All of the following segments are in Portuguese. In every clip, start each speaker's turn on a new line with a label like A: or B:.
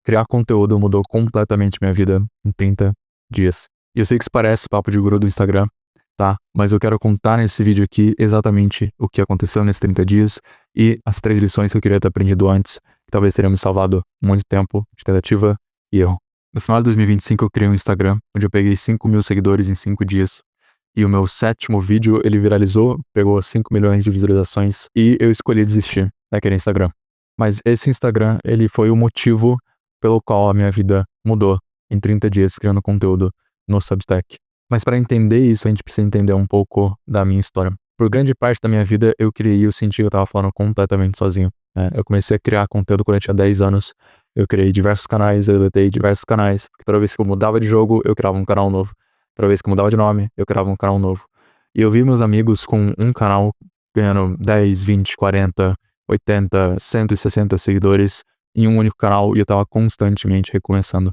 A: criar conteúdo mudou completamente minha vida em 30 dias. E eu sei que isso parece papo de guru do Instagram, tá? Mas eu quero contar nesse vídeo aqui exatamente o que aconteceu nesses 30 dias e as 3 lições que eu queria ter aprendido antes, que talvez teriam me salvado muito tempo de tentativa e erro. No final de 2025 eu criei um Instagram, onde eu peguei 5.000 seguidores em 5 dias. E o meu 7º vídeo, ele viralizou, pegou 5 milhões de visualizações e eu escolhi desistir daquele Instagram. Mas esse Instagram, ele foi o motivo pelo qual a minha vida mudou em 30 dias criando conteúdo no Substack. Mas para entender isso, a gente precisa entender um pouco da minha história. Por grande parte da minha vida, eu criei e eu senti que eu tava falando completamente sozinho. Eu comecei a criar conteúdo quando eu tinha 10 anos. Eu criei diversos canais, eu deletei diversos canais, porque toda vez que eu mudava de jogo, eu criava um canal novo. Toda vez que eu mudava de nome, eu criava um canal novo. E eu vi meus amigos com um canal ganhando 10, 20, 40, 80, 160 seguidores em um único canal e eu tava constantemente recomeçando.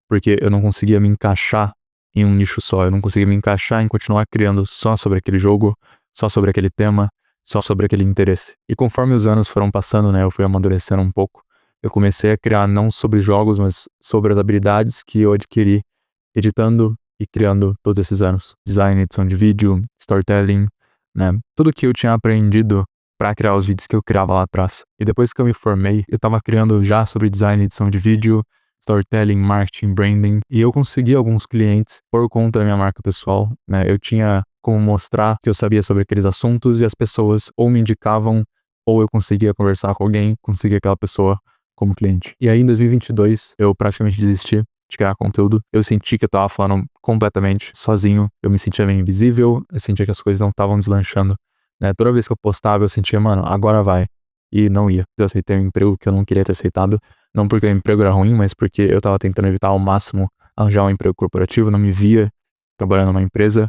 A: Porque eu não conseguia me encaixar em um nicho só, eu não conseguia me encaixar em continuar criando só sobre aquele jogo, só sobre aquele tema, só sobre aquele interesse. E conforme os anos foram passando, eu fui amadurecendo um pouco. Eu comecei a criar não sobre jogos, mas sobre as habilidades que eu adquiri editando e criando todos esses anos. Design, edição de vídeo, storytelling, Tudo que eu tinha aprendido para criar os vídeos que eu criava lá atrás. E depois que eu me formei, eu tava criando já sobre design, edição de vídeo, storytelling, marketing, branding, e eu consegui alguns clientes por conta da minha marca pessoal, Eu tinha como mostrar que eu sabia sobre aqueles assuntos e as pessoas ou me indicavam ou eu conseguia conversar com alguém, conseguir aquela pessoa como cliente. E aí em 2022 eu praticamente desisti de criar conteúdo. Eu senti que eu tava falando completamente sozinho, eu me sentia meio invisível, eu sentia que as coisas não estavam deslanchando, Toda vez que eu postava eu sentia, mano, agora vai. E não ia. Eu aceitei um emprego que eu não queria ter aceitado, não porque o emprego era ruim, mas porque eu tava tentando evitar ao máximo arranjar um emprego corporativo, não me via trabalhando numa empresa,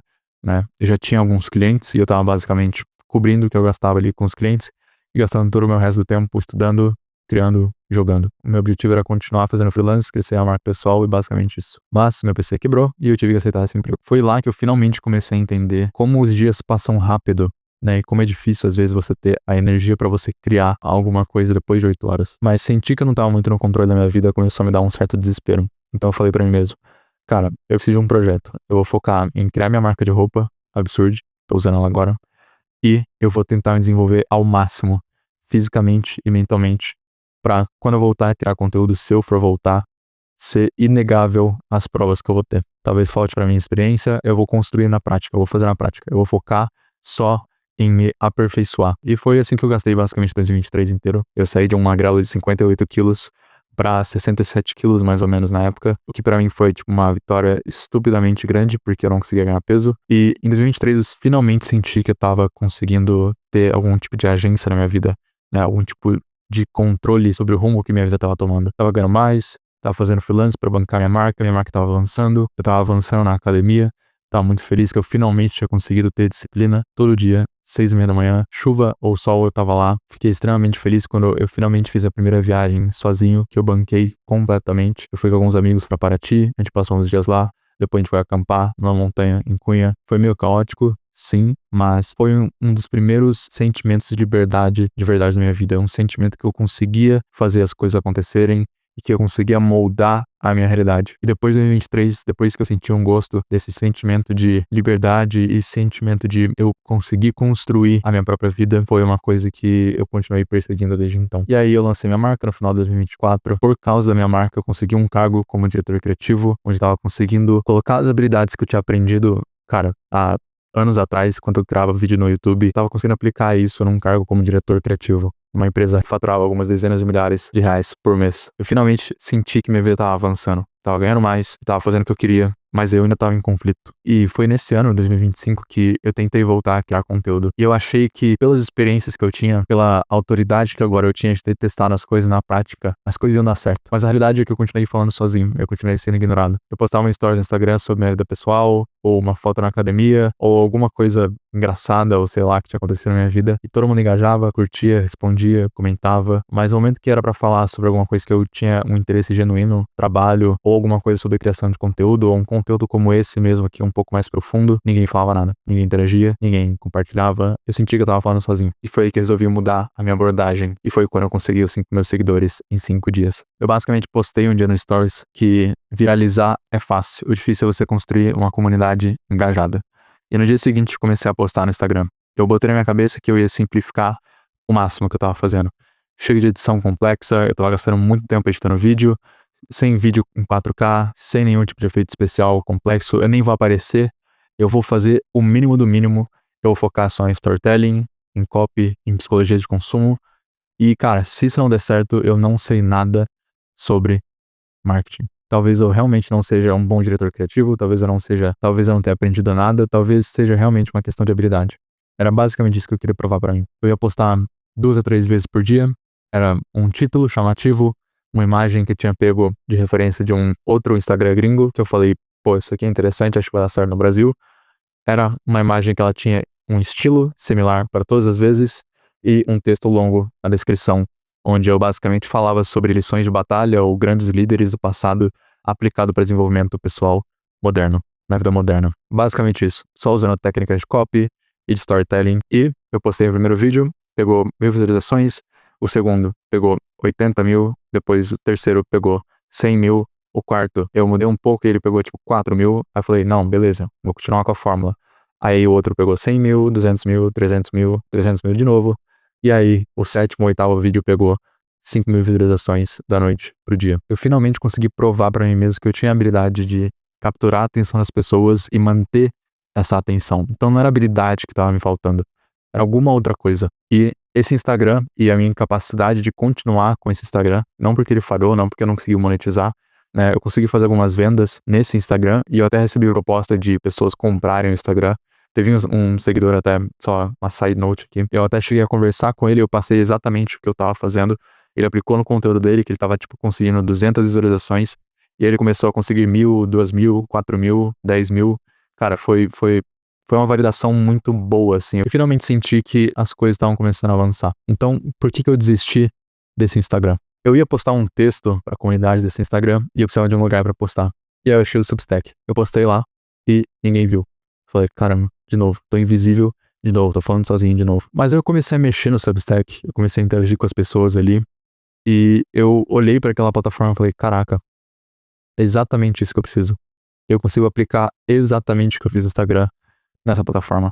A: Eu já tinha alguns clientes e eu tava basicamente cobrindo o que eu gastava ali com os clientes e gastando todo o meu resto do tempo estudando, criando, jogando. O meu objetivo era continuar fazendo freelance, crescer a marca pessoal e basicamente isso. Mas meu PC quebrou e eu tive que aceitar esse emprego. Foi lá que eu finalmente comecei a entender como os dias passam rápido, e como é difícil às vezes você ter a energia pra você criar alguma coisa depois de 8 horas. Mas senti que eu não tava muito no controle da minha vida, começou a me dar um certo desespero. Então eu falei pra mim mesmo, cara, eu preciso de um projeto. Eu vou focar em criar minha marca de roupa, Absurd, tô usando ela agora, e eu vou tentar me desenvolver ao máximo, fisicamente e mentalmente, pra quando eu voltar a criar conteúdo, se eu for voltar, ser inegável as provas que eu vou ter. Talvez falte pra mim experiência, eu vou construir na prática, eu vou fazer na prática, eu vou focar só em me aperfeiçoar. E foi assim que eu gastei basicamente 2023 inteiro. Eu saí de um magrelo de 58 quilos pra 67 quilos mais ou menos na época, o que pra mim foi tipo uma vitória estupidamente grande, porque eu não conseguia ganhar peso. E em 2023 eu finalmente senti que eu tava conseguindo ter algum tipo de agência na minha vida, algum tipo de controle sobre o rumo que minha vida tava tomando. Tava ganhando mais, tava fazendo freelance pra bancar minha marca tava avançando, eu tava avançando na academia. Tava muito feliz que eu finalmente tinha conseguido ter disciplina todo dia, 6h30 da manhã, chuva ou sol, eu tava lá. Fiquei extremamente feliz quando eu finalmente fiz a primeira viagem sozinho, que eu banquei completamente. Eu fui com alguns amigos pra Paraty, a gente passou uns dias lá, depois a gente foi acampar numa montanha em Cunha. Foi meio caótico, sim, mas foi um dos primeiros sentimentos de liberdade, de verdade na minha vida. Um sentimento que eu conseguia fazer as coisas acontecerem e que eu conseguia moldar a minha realidade. E depois de 2023, depois que eu senti um gosto desse sentimento de liberdade e sentimento de eu conseguir construir a minha própria vida, foi uma coisa que eu continuei perseguindo desde então. E aí eu lancei minha marca no final de 2024. Por causa da minha marca, eu consegui um cargo como diretor criativo, onde eu tava conseguindo colocar as habilidades que eu tinha aprendido, cara, há anos atrás, quando eu criava vídeo no YouTube, tava conseguindo aplicar isso num cargo como diretor criativo. Uma empresa que faturava algumas dezenas de milhares de reais por mês. Eu finalmente senti que minha vida tava avançando. Tava ganhando mais, tava fazendo o que eu queria, mas eu ainda tava em conflito. E foi nesse ano, 2025, que eu tentei voltar a criar conteúdo. E eu achei que, pelas experiências que eu tinha, pela autoridade que agora eu tinha de ter testado as coisas na prática, as coisas iam dar certo. Mas a realidade é que eu continuei falando sozinho, eu continuei sendo ignorado. Eu postava uma story no Instagram sobre minha vida pessoal, ou uma foto na academia, ou alguma coisa engraçada, ou sei lá, que tinha acontecido na minha vida. E todo mundo engajava, curtia, respondia, comentava. Mas no momento que era pra falar sobre alguma coisa que eu tinha um interesse genuíno, trabalho, ou alguma coisa sobre criação de conteúdo, ou um conteúdo como esse mesmo aqui, um pouco mais profundo, ninguém falava nada, ninguém interagia, ninguém compartilhava. Eu senti que eu tava falando sozinho. E foi aí que eu resolvi mudar a minha abordagem. E foi quando eu consegui os 5 mil seguidores em 5 dias. Eu basicamente postei um dia no Stories que viralizar é fácil. O difícil é você construir uma comunidade engajada. E no dia seguinte comecei a postar no Instagram. Eu botei na minha cabeça que eu ia simplificar o máximo que eu tava fazendo. Chega de edição complexa, eu tava gastando muito tempo editando vídeo, sem vídeo em 4K, sem nenhum tipo de efeito especial complexo, eu nem vou aparecer, eu vou fazer o mínimo do mínimo, eu vou focar só em storytelling, em copy, em psicologia de consumo, e cara, se isso não der certo, eu não sei nada sobre marketing. Talvez eu realmente não seja um bom diretor criativo, talvez eu não tenha aprendido nada, talvez seja realmente uma questão de habilidade. Era basicamente isso que eu queria provar pra mim. Eu ia postar 2 a 3 vezes por dia, era um título chamativo, uma imagem que eu tinha pego de referência de um outro Instagram gringo, que eu falei, pô, isso aqui é interessante, acho que vai dar certo no Brasil. Era uma imagem que ela tinha um estilo similar para todas as vezes e um texto longo na descrição, onde eu basicamente falava sobre lições de batalha ou grandes líderes do passado aplicado para desenvolvimento pessoal moderno, na vida moderna. Basicamente isso, só usando técnicas de copy e de storytelling. E eu postei o primeiro vídeo, pegou 1.000 visualizações, o segundo pegou 80 mil, depois o terceiro pegou 100 mil, o quarto eu mudei um pouco e ele pegou tipo 4 mil, aí eu falei, não, beleza, vou continuar com a fórmula. Aí o outro pegou 100 mil, 200 mil, 300 mil, 300 mil de novo, e aí o sétimo, oitavo vídeo pegou 5 mil visualizações da noite pro dia. Eu finalmente consegui provar pra mim mesmo que eu tinha a habilidade de capturar a atenção das pessoas e manter essa atenção. Então não era habilidade que tava me faltando, era alguma outra coisa. E esse Instagram e a minha incapacidade de continuar com esse Instagram, não porque ele falhou, não porque eu não consegui monetizar, né? Eu consegui fazer algumas vendas nesse Instagram e eu até recebi proposta de pessoas comprarem o Instagram. Teve um seguidor até, só uma side note aqui, eu até cheguei a conversar com ele, eu passei exatamente o que eu tava fazendo. Ele aplicou no conteúdo dele, que ele tava, tipo, conseguindo 200 visualizações, e aí ele começou a conseguir 1.000, 2.000, 4.000, 10.000. Cara, foi uma validação muito boa, assim. Eu finalmente senti que as coisas estavam começando a avançar. Então, por que eu desisti desse Instagram? Eu ia postar um texto pra comunidade desse Instagram e eu precisava de um lugar pra postar. E aí eu achei o Substack. Eu postei lá e ninguém viu. Falei, caramba, de novo, tô invisível de novo, tô falando sozinho de novo. Mas aí eu comecei a mexer no Substack, eu comecei a interagir com as pessoas ali e eu olhei pra aquela plataforma e falei, caraca, é exatamente isso que eu preciso. Eu consigo aplicar exatamente o que eu fiz no Instagram nessa plataforma.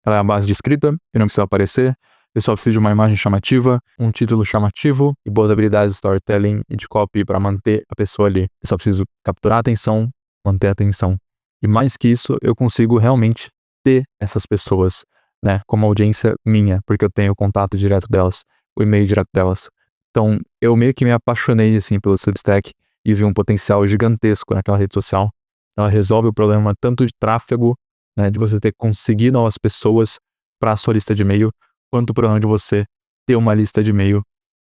A: Ela é a base de escrita, eu não preciso aparecer, eu só preciso de uma imagem chamativa, um título chamativo e boas habilidades de storytelling e de copy para manter a pessoa ali. Eu só preciso capturar a atenção, manter a atenção. E mais que isso, eu consigo realmente ter essas pessoas, né, como audiência minha, porque eu tenho o contato direto delas, o e-mail direto delas. Então, eu meio que me apaixonei, assim, pelo Substack e vi um potencial gigantesco naquela rede social. Ela resolve o problema tanto de tráfego, né, de você ter que conseguir novas pessoas para a sua lista de e-mail, quanto o problema de você ter uma lista de e-mail,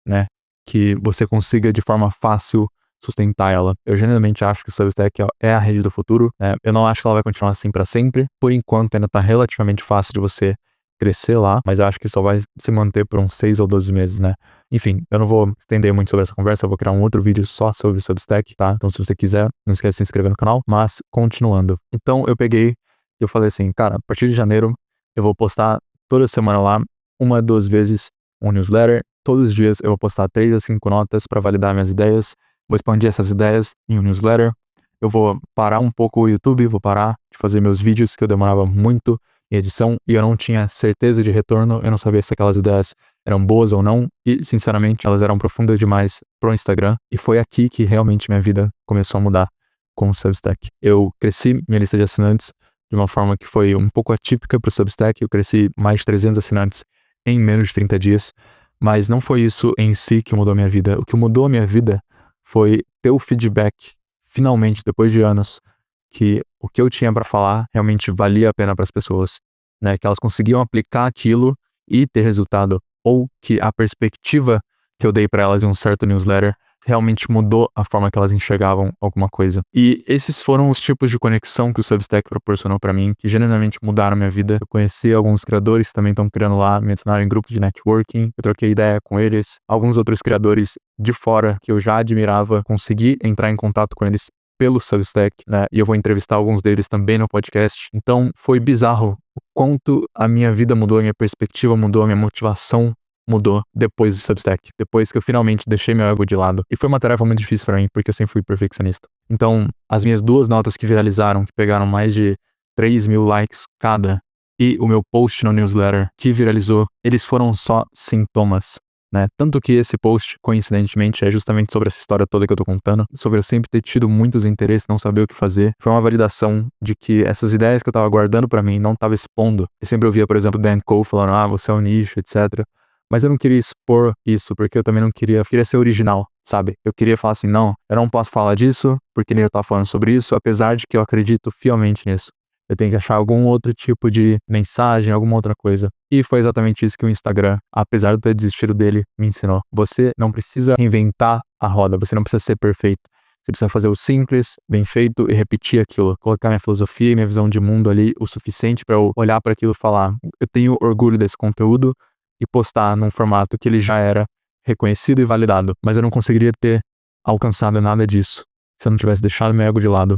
A: né, que você consiga de forma fácil sustentar ela. Eu genuinamente acho que o Substack é a rede do futuro, né? Eu não acho que ela vai continuar assim para sempre. Por enquanto ainda tá relativamente fácil de você crescer lá, mas eu acho que só vai se manter por uns 6 ou 12 meses, né? Enfim, eu não vou estender muito sobre essa conversa, eu vou criar um outro vídeo só sobre o Substack, tá? Então se você quiser, não esquece de se inscrever no canal, mas continuando. Então eu peguei, eu falei assim, cara, a partir de janeiro eu vou postar toda semana lá, 1 a 2 vezes um newsletter, todos os dias eu vou postar 3 a 5 notas para validar minhas ideias, vou expandir essas ideias em um newsletter, eu vou parar um pouco o YouTube, vou parar de fazer meus vídeos que eu demorava muito em edição e eu não tinha certeza de retorno, eu não sabia se aquelas ideias eram boas ou não e, sinceramente, elas eram profundas demais pro Instagram e foi aqui que realmente minha vida começou a mudar com o Substack. Eu cresci minha lista de assinantes de uma forma que foi um pouco atípica pro Substack, eu cresci mais de 300 assinantes em menos de 30 dias, mas não foi isso em si que mudou a minha vida. O que mudou a minha vida foi ter o feedback, finalmente, depois de anos, que o que eu tinha para falar realmente valia a pena para as pessoas, né? Que elas conseguiam aplicar aquilo e ter resultado, ou que a perspectiva que eu dei para elas em um certo newsletter realmente mudou a forma que elas enxergavam alguma coisa. E esses foram os tipos de conexão que o Substack proporcionou para mim, que genuinamente mudaram minha vida. Eu conheci alguns criadores que também estão criando lá, me ensinaram em grupos de networking, eu troquei ideia com eles, alguns outros criadores de fora que eu já admirava, consegui entrar em contato com eles pelo Substack, né? E eu vou entrevistar alguns deles também no podcast. Então, foi bizarro o quanto a minha vida mudou, a minha perspectiva mudou, a minha motivação mudou depois do Substack. Depois que eu finalmente deixei meu ego de lado. E foi uma tarefa muito difícil pra mim, porque eu sempre fui perfeccionista. Então, as minhas 2 notas que viralizaram, que pegaram mais de 3.000 likes cada, e o meu post no newsletter que viralizou, eles foram só sintomas, né? Tanto que esse post, coincidentemente, é justamente sobre essa história toda que eu tô contando, sobre eu sempre ter tido muitos interesses, não saber o que fazer. Foi uma validação de que essas ideias que eu tava guardando pra mim, não tava expondo. Eu sempre ouvia, por exemplo, Dan Cole falando, você é um nicho, etc. Mas eu não queria expor isso, porque eu também não queria ser original, sabe? Eu queria falar assim, não, eu não posso falar disso, porque nem eu tava falando sobre isso, apesar de que eu acredito fielmente nisso. Eu tenho que achar algum outro tipo de mensagem, alguma outra coisa. E foi exatamente isso que o Instagram, apesar de eu ter desistido dele, me ensinou. Você não precisa reinventar a roda, você não precisa ser perfeito. Você precisa fazer o simples, bem feito e repetir aquilo. Colocar minha filosofia e minha visão de mundo ali o suficiente para eu olhar para aquilo e falar, eu tenho orgulho desse conteúdo e postar num formato que ele já era reconhecido e validado. Mas eu não conseguiria ter alcançado nada disso se eu não tivesse deixado meu ego de lado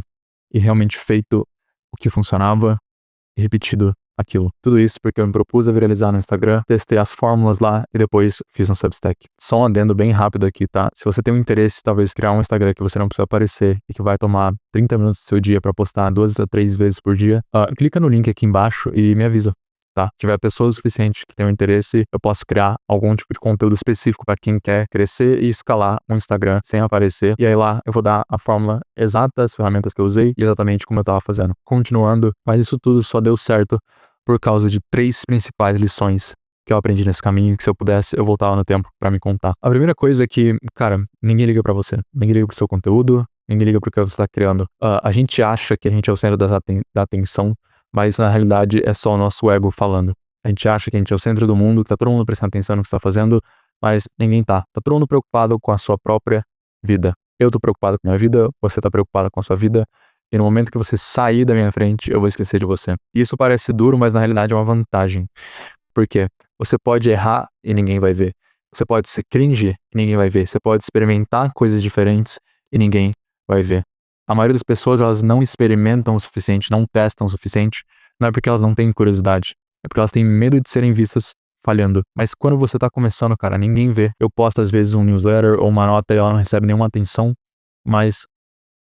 A: e realmente feito o que funcionava e repetido aquilo. Tudo isso porque eu me propus a viralizar no Instagram, testei as fórmulas lá e depois fiz no Substack. Só um adendo bem rápido aqui, tá? Se você tem um interesse, talvez criar um Instagram que você não precisa aparecer e que vai tomar 30 minutos do seu dia pra postar 2 a 3 vezes por dia, clica no link aqui embaixo e me avisa. Tá? Se tiver pessoas o suficiente que tenham interesse, eu posso criar algum tipo de conteúdo específico para quem quer crescer e escalar um Instagram sem aparecer. E aí lá eu vou dar a fórmula exata, as ferramentas que eu usei e exatamente como eu tava fazendo. Continuando, mas isso tudo só deu certo por causa de 3 principais lições que eu aprendi nesse caminho, que se eu pudesse, eu voltava no tempo pra me contar. A primeira coisa é que, cara, ninguém liga pra você. Ninguém liga pro seu conteúdo, ninguém liga pro que você tá criando. A gente acha que a gente é o centro da atenção, mas na realidade é só o nosso ego falando. A gente acha que a gente é o centro do mundo, que tá todo mundo prestando atenção no que você tá fazendo, mas ninguém tá. Tá todo mundo preocupado com a sua própria vida. Eu tô preocupado com a minha vida, você tá preocupado com a sua vida, e no momento que você sair da minha frente, eu vou esquecer de você. E isso parece duro, mas na realidade é uma vantagem. Por quê? Você pode errar e ninguém vai ver. Você pode ser cringe e ninguém vai ver. Você pode experimentar coisas diferentes e ninguém vai ver. A maioria das pessoas, elas não experimentam o suficiente, não testam o suficiente, não é porque elas não têm curiosidade, é porque elas têm medo de serem vistas falhando. Mas quando você tá começando, cara, ninguém vê. Eu posto às vezes um newsletter ou uma nota e ela não recebe nenhuma atenção, mas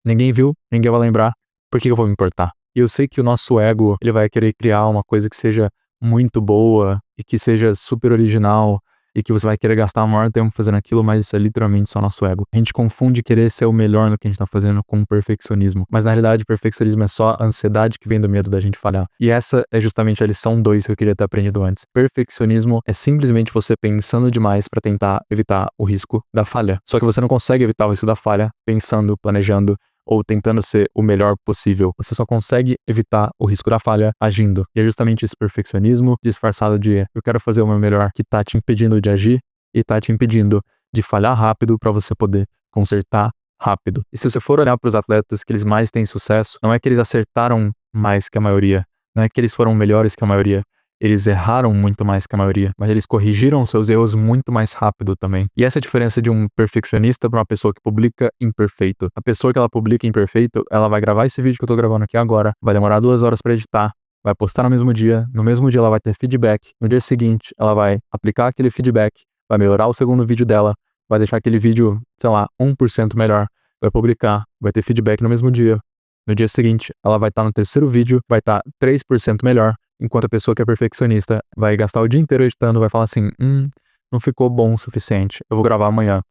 A: ninguém viu, ninguém vai lembrar, por que eu vou me importar? E eu sei que o nosso ego, ele vai querer criar uma coisa que seja muito boa e que seja super original e que você vai querer gastar o maior tempo fazendo aquilo, mas isso é literalmente só nosso ego. A gente confunde querer ser o melhor no que a gente tá fazendo com perfeccionismo, mas na realidade perfeccionismo é só a ansiedade que vem do medo da gente falhar. E essa é justamente a lição 2 que eu queria ter aprendido antes. Perfeccionismo é simplesmente você pensando demais pra tentar evitar o risco da falha. Só que você não consegue evitar o risco da falha pensando, planejando ou tentando ser o melhor possível. Você só consegue evitar o risco da falha agindo. E é justamente esse perfeccionismo disfarçado de eu quero fazer o meu melhor que tá te impedindo de agir e tá te impedindo de falhar rápido para você poder consertar rápido. E se você for olhar para os atletas que eles mais têm sucesso, não é que eles acertaram mais que a maioria, não é que eles foram melhores que a maioria, eles erraram muito mais que a maioria, mas eles corrigiram seus erros muito mais rápido também. E essa é a diferença de um perfeccionista para uma pessoa que publica imperfeito. A pessoa que ela publica imperfeito, ela vai gravar esse vídeo que eu tô gravando aqui agora, vai demorar 2 horas para editar, vai postar no mesmo dia ela vai ter feedback, no dia seguinte ela vai aplicar aquele feedback, vai melhorar o segundo vídeo dela, vai deixar aquele vídeo, sei lá, 1% melhor, vai publicar, vai ter feedback no mesmo dia. No dia seguinte, ela vai estar no terceiro vídeo, vai estar 3% melhor, enquanto a pessoa que é perfeccionista vai gastar o dia inteiro editando, vai falar assim, não ficou bom o suficiente, eu vou gravar amanhã.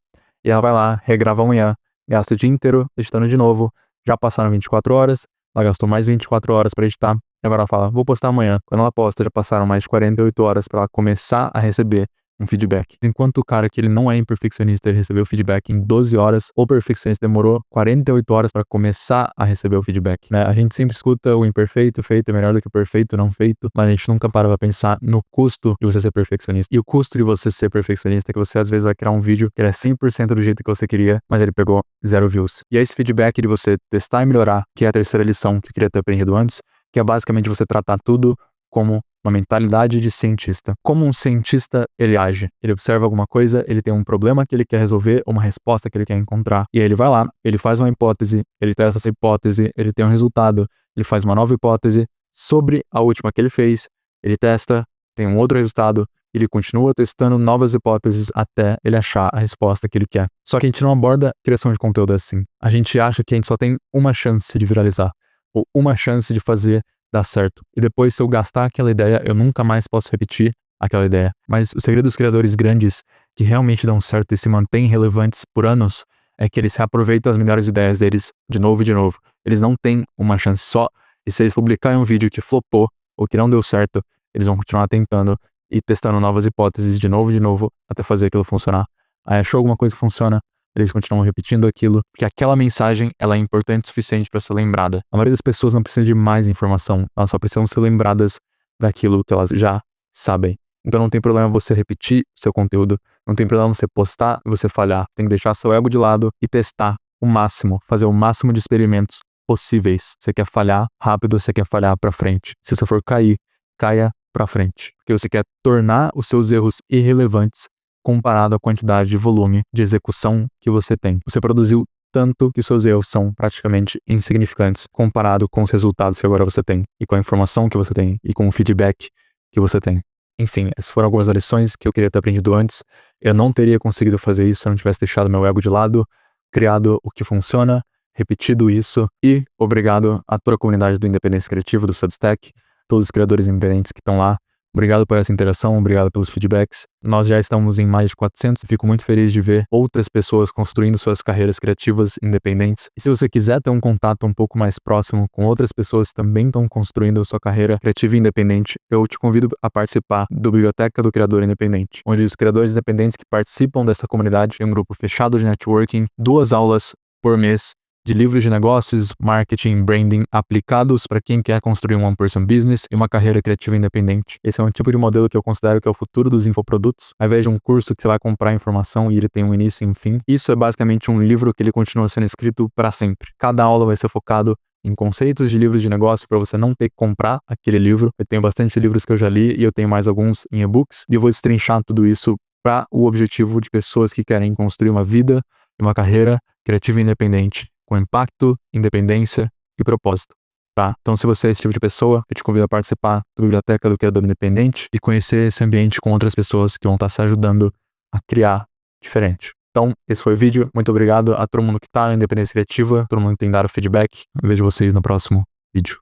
A: E ela vai lá, regrava amanhã, gasta o dia inteiro editando de novo, já passaram 24 horas, ela gastou mais 24 horas pra editar, e agora ela fala, vou postar amanhã. Quando ela posta, já passaram mais de 48 horas pra ela começar a receber um feedback. Enquanto o cara que ele não é imperfeccionista, ele recebeu o feedback em 12 horas, o perfeccionista demorou 48 horas para começar a receber o feedback, né? A gente sempre escuta o imperfeito feito é melhor do que o perfeito não feito, mas a gente nunca para pra pensar no custo de você ser perfeccionista. E o custo de você ser perfeccionista é que você às vezes vai criar um vídeo que era 100% do jeito que você queria, mas ele pegou 0 views. E é esse feedback de você testar e melhorar, que é a terceira lição que eu queria ter aprendido antes, que é basicamente você tratar tudo como uma mentalidade de cientista. Como um cientista ele age? Ele observa alguma coisa, ele tem um problema que ele quer resolver, uma resposta que ele quer encontrar. E aí ele vai lá, ele faz uma hipótese, ele testa essa hipótese, ele tem um resultado, ele faz uma nova hipótese sobre a última que ele fez, ele testa, tem um outro resultado, ele continua testando novas hipóteses até ele achar a resposta que ele quer. Só que a gente não aborda criação de conteúdo assim. A gente acha que a gente só tem uma chance de viralizar, ou uma chance de fazer dar certo. E depois, se eu gastar aquela ideia, eu nunca mais posso repetir aquela ideia. Mas o segredo dos criadores grandes, que realmente dão certo e se mantêm relevantes por anos, é que eles reaproveitam as melhores ideias deles de novo e de novo. Eles não têm uma chance só, e se eles publicarem um vídeo que flopou, ou que não deu certo, eles vão continuar tentando e testando novas hipóteses de novo, até fazer aquilo funcionar. Aí achou alguma coisa que funciona, eles continuam repetindo aquilo, porque aquela mensagem, ela é importante o suficiente para ser lembrada. A maioria das pessoas não precisa de mais informação, elas só precisam ser lembradas daquilo que elas já sabem. Então não tem problema você repetir seu conteúdo, não tem problema você postar e você falhar. Tem que deixar seu ego de lado e testar o máximo, fazer o máximo de experimentos possíveis. Você quer falhar rápido, você quer falhar para frente. Se você for cair, caia para frente, porque você quer tornar os seus erros irrelevantes comparado à quantidade de volume de execução que você tem. Você produziu tanto que os seus erros são praticamente insignificantes comparado com os resultados que agora você tem, e com a informação que você tem, e com o feedback que você tem. Enfim, essas foram algumas lições que eu queria ter aprendido antes. Eu não teria conseguido fazer isso se eu não tivesse deixado meu ego de lado, criado o que funciona, repetido isso, e obrigado a toda a comunidade do Independência Criativa, do Substack, todos os criadores independentes que estão lá. Obrigado por essa interação, obrigado pelos feedbacks. Nós já estamos em mais de 400 e fico muito feliz de ver outras pessoas construindo suas carreiras criativas independentes. E se você quiser ter um contato um pouco mais próximo com outras pessoas que também estão construindo sua carreira criativa independente, eu te convido a participar do Biblioteca do Criador Independente, onde os criadores independentes que participam dessa comunidade têm um grupo fechado de networking, 2 aulas por mês, de livros de negócios, marketing, branding aplicados para quem quer construir um one-person business e uma carreira criativa independente. Esse é um tipo de modelo que eu considero que é o futuro dos infoprodutos, ao invés de um curso que você vai comprar informação e ele tem um início e um fim. Isso é basicamente um livro que ele continua sendo escrito para sempre. Cada aula vai ser focado em conceitos de livros de negócio para você não ter que comprar aquele livro. Eu tenho bastante livros que eu já li e eu tenho mais alguns em e-books e eu vou destrinchar tudo isso para o objetivo de pessoas que querem construir uma vida e uma carreira criativa independente, com impacto, independência e propósito, tá? Então, se você é esse tipo de pessoa, eu te convido a participar da Biblioteca do Criador Independente e conhecer esse ambiente com outras pessoas que vão estar se ajudando a criar diferente. Então, esse foi o vídeo. Muito obrigado a todo mundo que tá na Independência Criativa, todo mundo que tem dado feedback. Eu vejo vocês no próximo vídeo.